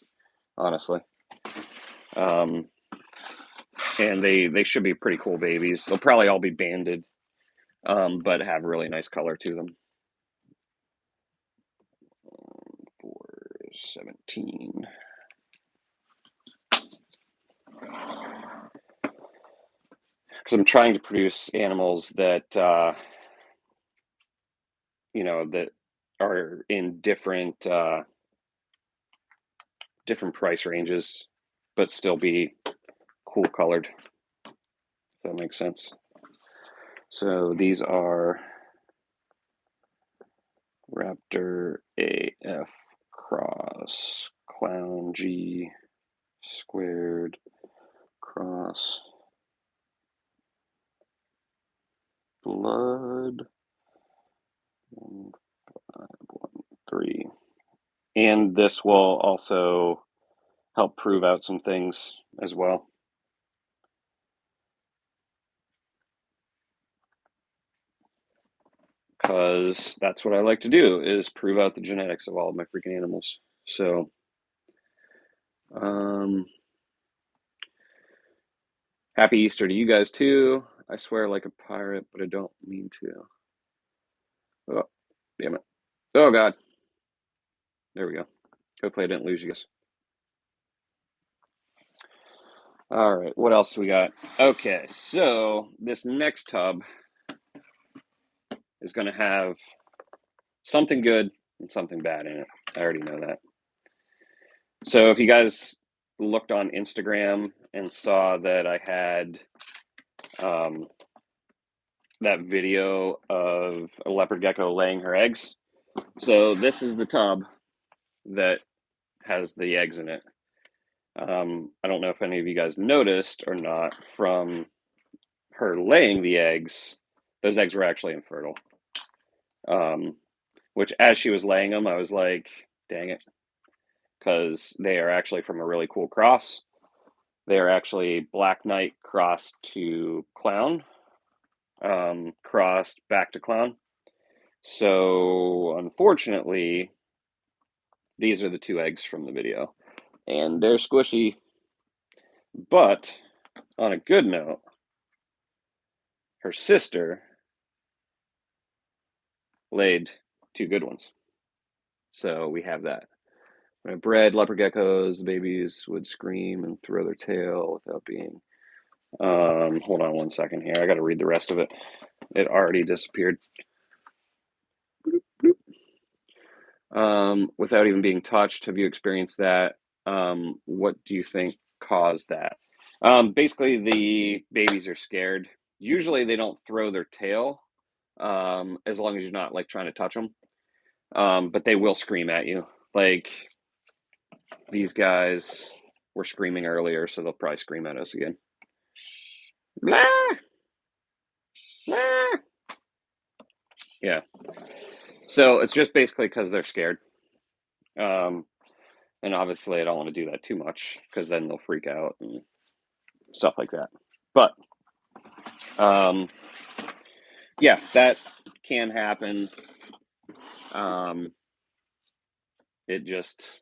honestly. And they should be pretty cool babies. They'll probably all be banded, but have really nice color to them. 417. Because I'm trying to produce animals that that are in different different price ranges, but still be cool colored. If that makes sense. So these are Raptor AF cross clown G squared cross blood 1513. And this will also help prove out some things as well. Because that's what I like to do, is prove out the genetics of all of my freaking animals. So, happy Easter to you guys too. I swear like a pirate, but I don't mean to. Oh, damn it. Oh, God. There we go. Hopefully I didn't lose you guys. All right, what else we got? Okay, so this next tub is going to have something good and something bad in it. I already know that. So if you guys looked on Instagram and saw that I had that video of a leopard gecko laying her eggs. So this is the tub that has the eggs in it. I don't know if any of you guys noticed or not from her laying the eggs, those eggs were actually infertile. Which as she was laying them, I was like, dang it, because they are actually from a really cool cross. They are actually Black Knight crossed to Clown, crossed back to Clown. So unfortunately, these are the two eggs from the video, and they're squishy. But on a good note, her sister laid two good ones. So we have that. When I bred leopard geckos, the babies would scream and throw their tail without being. Hold on one second here. I got to read the rest of it. It already disappeared. Without even being touched. Have you experienced that? What do you think caused that? Basically, the babies are scared. Usually, they don't throw their tail, as long as you're not like trying to touch them. But they will scream at you. Like these guys were screaming earlier, so they'll probably scream at us again. Blah! Blah! Yeah. So it's just basically because they're scared. And obviously, I don't want to do that too much because then they'll freak out and stuff like that. But yeah, that can happen. It just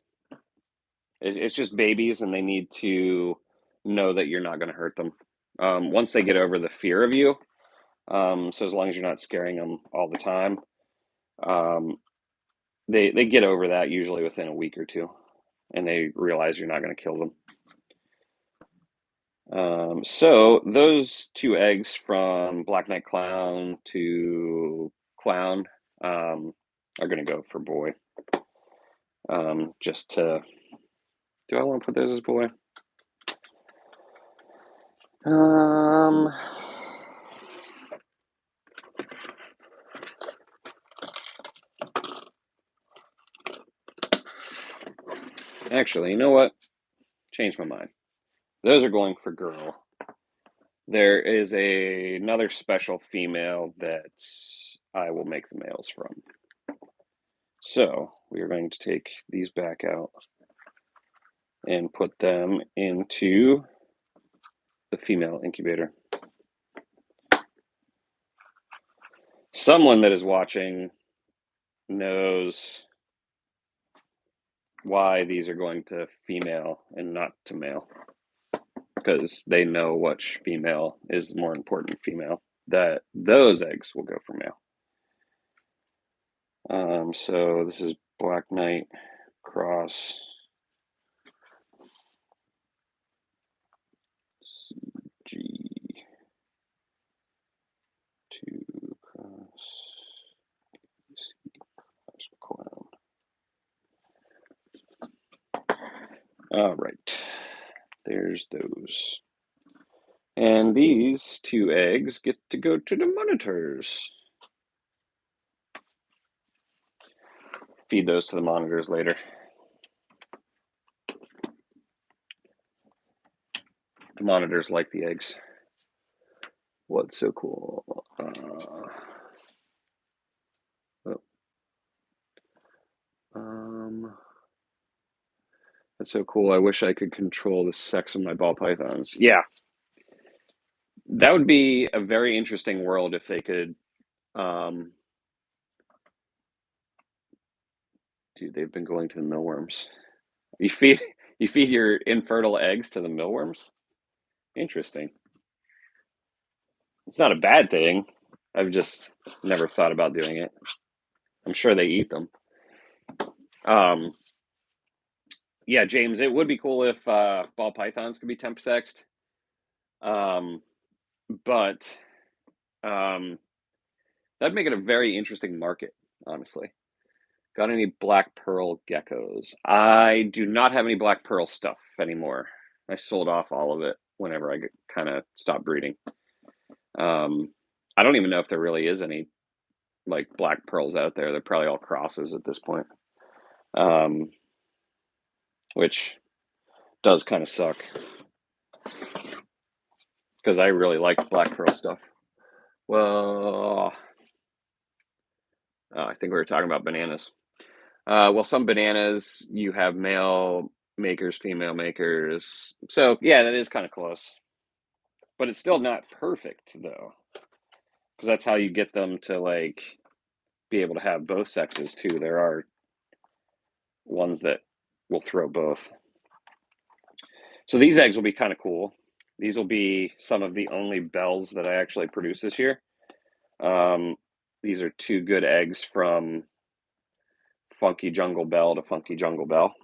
it's just babies, and they need to know that you're not going to hurt them. Once they get over the fear of you, so as long as you're not scaring them all the time, they get over that usually within a week or two, and they realize you're not going to kill them. So those two eggs from Black Knight Clown to Clown are going to go for boy. Just to, do I want to put those as boy? Actually, you know what? Changed my mind. Those are going for girl. There is another special female that I will make the males from. So we are going to take these back out and put them into the female incubator. Someone that is watching knows why these are going to female and not to male, because they know which female is the more important female, that those eggs will go for male. So this is Black Knight cross CG2 cross AC cross clown. All right, there's those. And these two eggs get to go to the monitors. Feed those to the monitors later. The monitors like the eggs. What's so cool? That's so cool. I wish I could control the sex of my ball pythons. Yeah, that would be a very interesting world if they could. Dude, they've been going to the millworms. You feed you feed your infertile eggs to the millworms? Interesting. It's not a bad thing. I've just never thought about doing it. I'm sure they eat them. Um, yeah, James, it would be cool if ball pythons could be temp sexed. But that'd make it a very interesting market, honestly. Got any black pearl geckos? I do not have any black pearl stuff anymore. I sold off all of it whenever I kind of stopped breeding. I don't even know if there really is any like black pearls out there. They're probably all crosses at this point, which does kind of suck because I really like black pearl stuff. Well, I think we were talking about bananas. Well, some bananas you have male makers, female makers. So yeah, that is kind of close, but it's still not perfect though, because that's how you get them to like be able to have both sexes too. There are ones that will throw both. So these eggs will be kind of cool. These will be some of the only bells that I actually produce this year. These are two good eggs from Funky Jungle Bell to Funky Jungle Bell,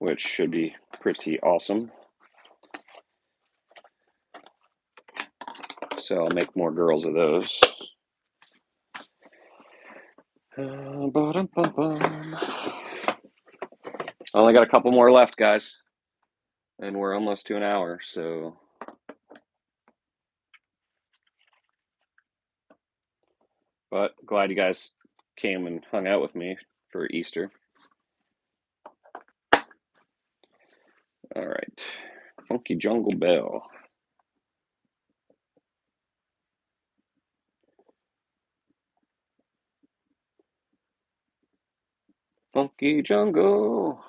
which should be pretty awesome. So I'll make more girls of those. Only got a couple more left, guys. And we're almost to an hour, so. But glad you guys came and hung out with me for Easter. All right. Funky Jungle Bell. Funky Jungle.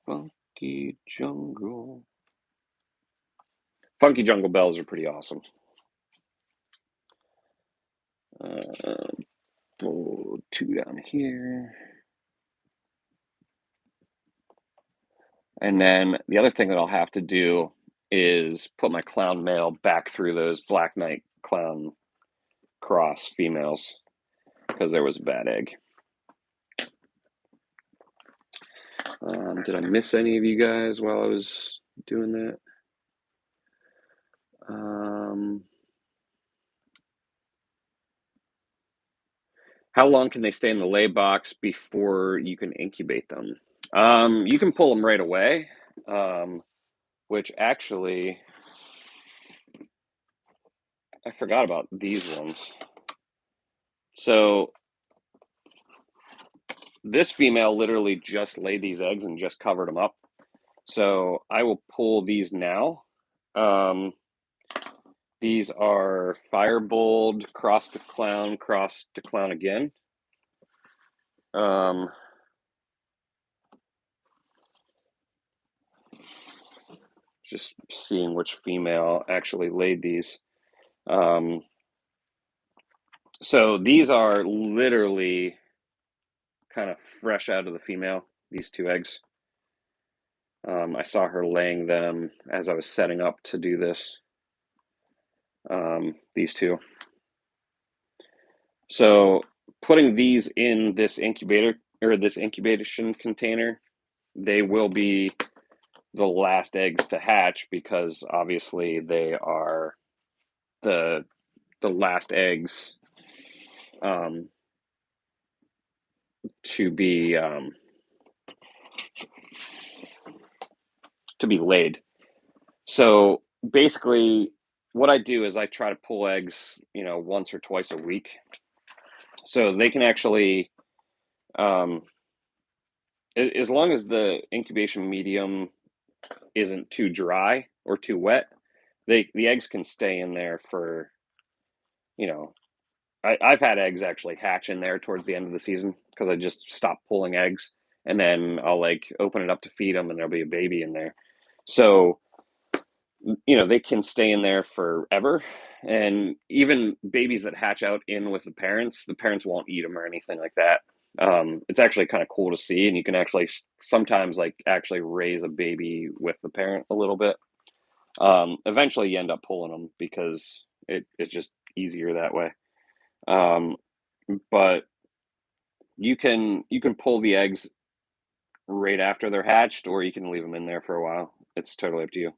Funky Jungle. Funky Jungle Bells are pretty awesome. Two down here. And then the other thing that I'll have to do is put my clown male back through those Black Knight Clown cross females because there was a bad egg. Did I miss any of you guys while I was doing that? How long can they stay in the lay box before you can incubate them? You can pull them right away, which actually, I forgot about these ones. So this female literally just laid these eggs and just covered them up. So I will pull these now. These are Firebold, cross to clown again. Just seeing which female actually laid these. So these are literally kind of fresh out of the female, these two eggs. I saw her laying them as I was setting up to do this. These two. So putting these in this incubator or this incubation container, they will be the last eggs to hatch because obviously they are the last eggs to be laid. So basically, what I do is I try to pull eggs, once or twice a week, so they can actually, as long as the incubation medium isn't too dry or too wet, the eggs can stay in there for, I've had eggs actually hatch in there towards the end of the season because I just stopped pulling eggs, and then I'll like open it up to feed them, and there'll be a baby in there. So they can stay in there forever. And even babies that hatch out in with the parents won't eat them or anything like that. It's actually kind of cool to see, and you can actually sometimes like actually raise a baby with the parent a little bit. Eventually, you end up pulling them because it's just easier that way. But you can pull the eggs right after they're hatched, or you can leave them in there for a while. It's totally up to you.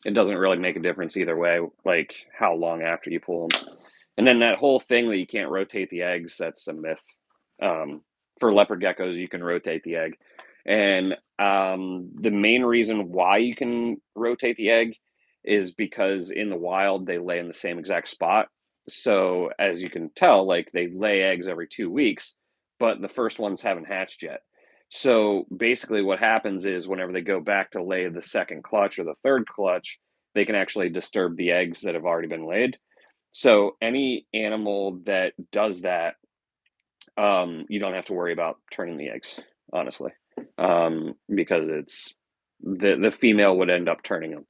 It doesn't really make a difference either way, like how long after you pull them. And then that whole thing that you can't rotate the eggs, that's a myth. For leopard geckos, you can rotate the egg. And the main reason why you can rotate the egg is because in the wild, they lay in the same exact spot. So as you can tell, like they lay eggs every 2 weeks, but the first ones haven't hatched yet. So basically, what happens is whenever they go back to lay the second clutch or the third clutch, they can actually disturb the eggs that have already been laid. So any animal that does that, you don't have to worry about turning the eggs, honestly, because it's the female would end up turning them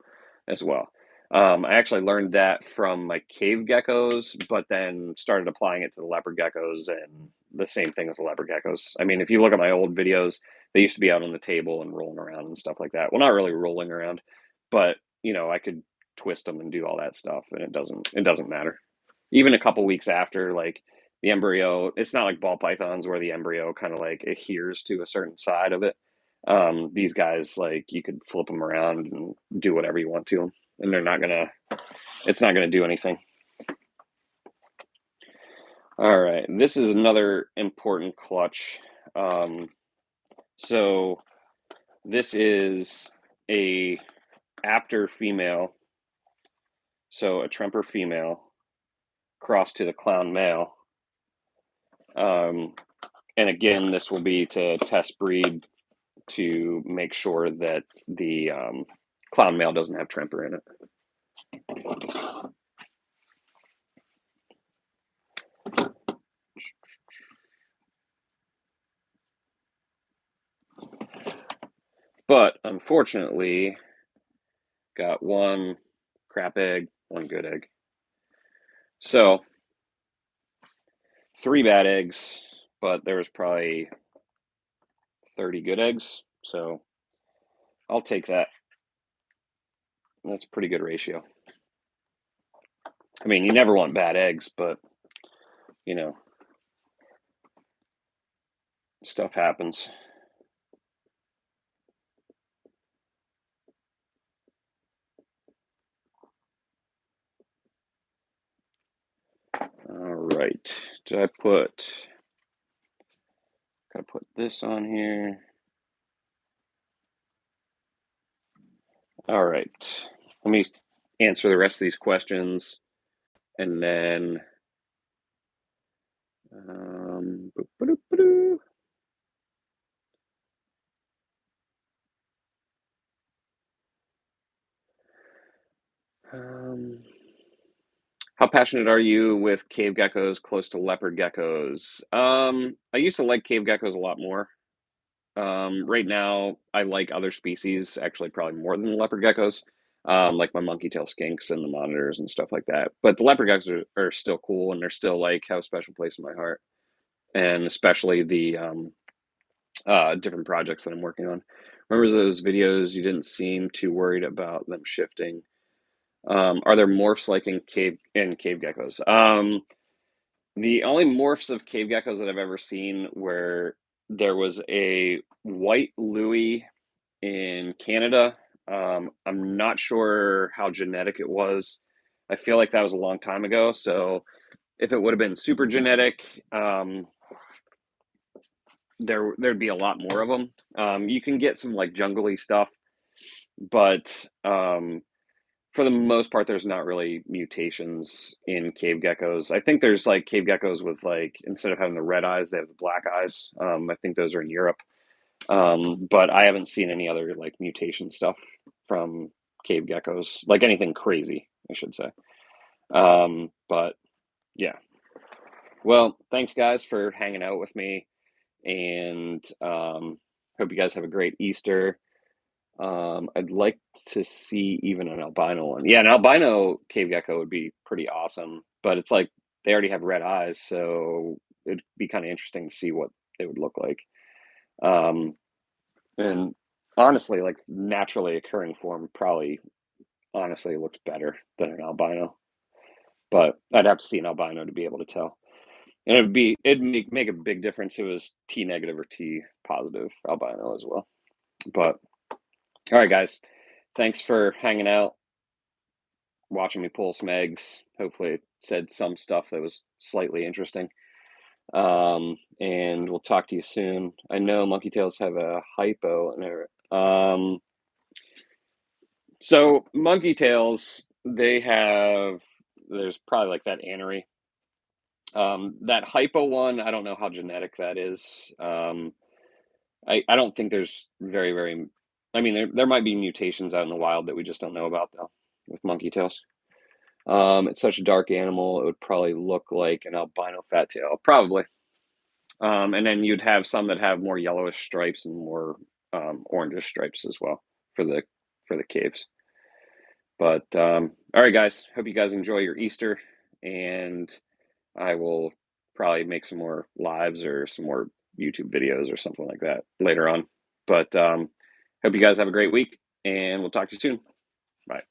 as well. I actually learned that from my cave geckos, but then started applying it to the leopard geckos, and the same thing with the leopard geckos. I mean, if you look at my old videos, they used to be out on the table and rolling around and stuff like that. Well, not really rolling around, but I could twist them and do all that stuff, and it doesn't matter. Even a couple weeks after, like the embryo, it's not like ball pythons where the embryo kind of like adheres to a certain side of it. These guys, like you could flip them around and do whatever you want to them, and it's not gonna do anything. All right, this is another important clutch. So this is a apter female, so a tremper female crossed to the clown male. And again, this will be to test breed to make sure that the clown male doesn't have tremper in it. But unfortunately, got one crap egg, one good egg. So 3 bad eggs, but there was probably 30 good eggs. So I'll take that. That's a pretty good ratio. I mean, you never want bad eggs, but you know, stuff happens. All right. Gotta put this on here. All right. Let me answer the rest of these questions, and then boop-a-doop-a-doo. How passionate are you with cave geckos close to leopard geckos? I used to like cave geckos a lot more. Right now, I like other species actually probably more than the leopard geckos, like my monkey tail skinks and the monitors and stuff like that. But the leopard geckos are still cool, and they're still like have a special place in my heart, and especially the different projects that I'm working on. Remember those videos? You didn't seem too worried about them shifting. Are there morphs like in cave geckos? The only morphs of cave geckos that I've ever seen where there was a white Louis in Canada. I'm not sure how genetic it was. I feel like that was a long time ago. So if it would have been super genetic, there'd be a lot more of them. You can get some like jungly stuff, but for the most part, there's not really mutations in cave geckos. I think there's like cave geckos with like instead of having the red eyes, they have the black eyes. I think those are in Europe. But I haven't seen any other like mutation stuff from cave geckos, like anything crazy, I should say. But yeah. Well, thanks guys for hanging out with me, and hope you guys have a great Easter. I'd like to see even an albino one. Yeah, an albino cave gecko would be pretty awesome, but it's like they already have red eyes, so it'd be kind of interesting to see what they would look like. Um, and honestly, like naturally occurring form probably honestly looks better than an albino, but I'd have to see an albino to be able to tell. And it'd make a big difference if it was T negative or T positive albino as well. But all right, guys, thanks for hanging out, watching me pull some eggs. Hopefully, it said some stuff that was slightly interesting. And we'll talk to you soon. I know monkey tails have a hypo in there. So monkey tails, there's probably like that anery. That hypo one, I don't know how genetic that is. I don't think there's very, I mean, there might be mutations out in the wild that we just don't know about though with monkey tails. It's such a dark animal, it would probably look like an albino fat tail, probably. And then you'd have some that have more yellowish stripes and more orangish stripes as well for the caves. But all right, guys, hope you guys enjoy your Easter, and I will probably make some more lives or some more YouTube videos or something like that later on. But hope you guys have a great week, and we'll talk to you soon. Bye.